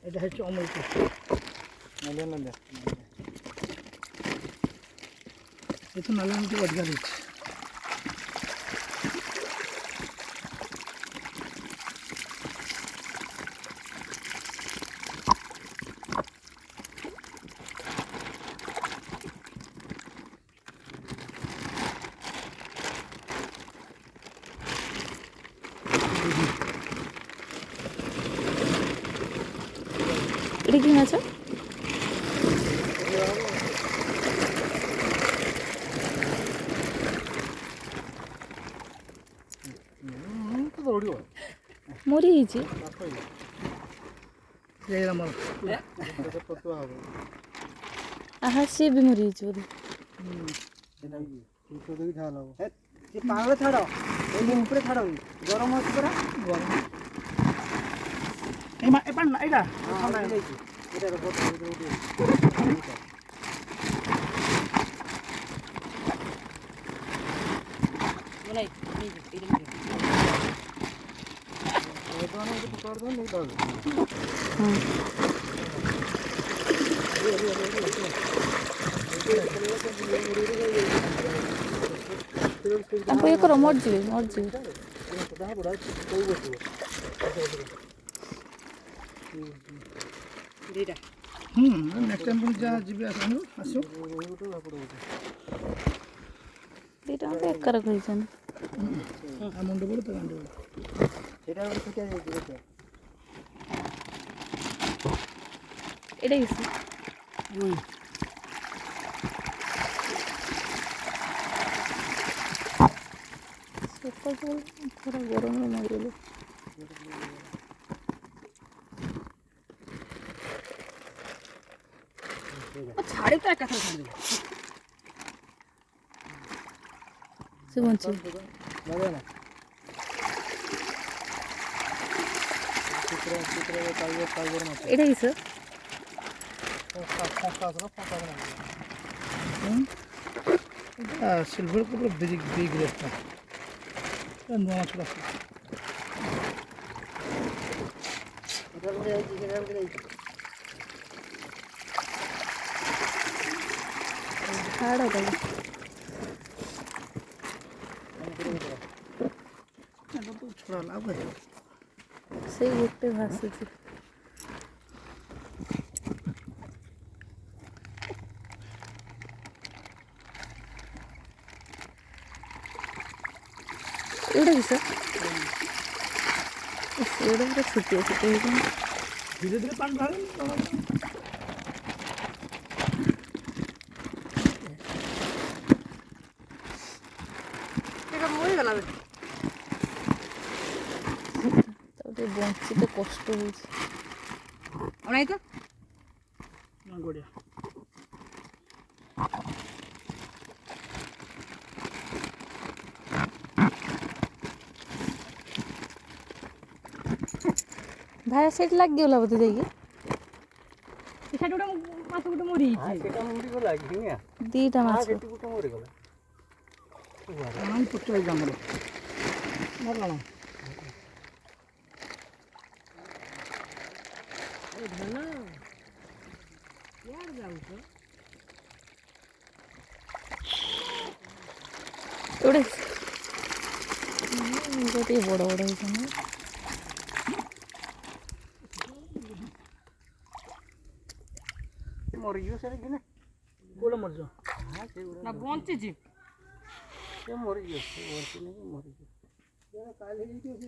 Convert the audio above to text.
এটা হচ্ছে অমলপুর নালিয়া এ তো নালিয়া নদী অধিকার হচ্ছে এটা কি মাছ? ମରି ହେଇଛି ଆହା ସିଏ ବି ମରି ହେଇଛି ବୋଧେ ପାଳ ଛାଡ଼ ଉପରେ ଛାଡ଼ ଗରମ ଅଛି ପରା ଗରମ ଏଇଟା ତାଙ୍କୁ ଇଏ କର ମରିଯିବେ ନେକ୍ସଟ ଟାଇମ୍ ପୁଣି ଯାହା ଯିବେ ଆସିବ ଦୁଇଟା ଏକାର କହିଛନ୍ତି ମୁଣ୍ଡ ବଡ଼ ତ ଗାଣ୍ଡ ସେଇଟା ଗୋଟେ ଛୋଟିଆ ଯାଇଛି ଏଇଟା କିଛି ସକାଳ ଖରା ଗରମରେ ମରିଗଲେ ଛାଡ଼ି ତ ଏକା ଛାଡ଼ି ସେ ବଞ୍ଚି ଏଇଟା କିସ ସିଲଭର କପର ବିଗ ରେଟ୍ଟା ନୂଆ ମାଛଟା ଛାଡ଼ ତାକୁ ଛଡ଼ା ଲାଭ ସେଇ ଗୋଟେ ଭାସୁଛି ଏଇଟା କିସ ସେଗୁଡ଼ା ପୁରା ଛୋଟିଆ ହେଇଛନ୍ତି ଧୀରେ ଧୀରେ ପାଣି ବାହାରେ ଟିକେ ବଞ୍ଚିତେ କଷ୍ଟ ହେଉଛି ବଢ଼ିଆ ଭାଇ ସେଇଠି ଲାଗିଗଲା ବୋଧେ ଯାଇକି ମାଛ ଗୋଟେ ମରିଯାଇଛି ଦିଟା ମାଛ ପଚାରିଛି ଆମର ମରଣ ଏଗୁଡ଼ା ଟିକେ ବଡ଼ ବଡ଼ ହେଇଛନ୍ତି ମରିଯିବ ସେଟା କି ନା କୋଉଟା ମରିଯିବ ନା ବଞ୍ଚିଛି ସେ ମରିଯିବ ସେ ବଞ୍ଚିନି ମରିଯିବ କାଲି ହେଇଯିବ ସେ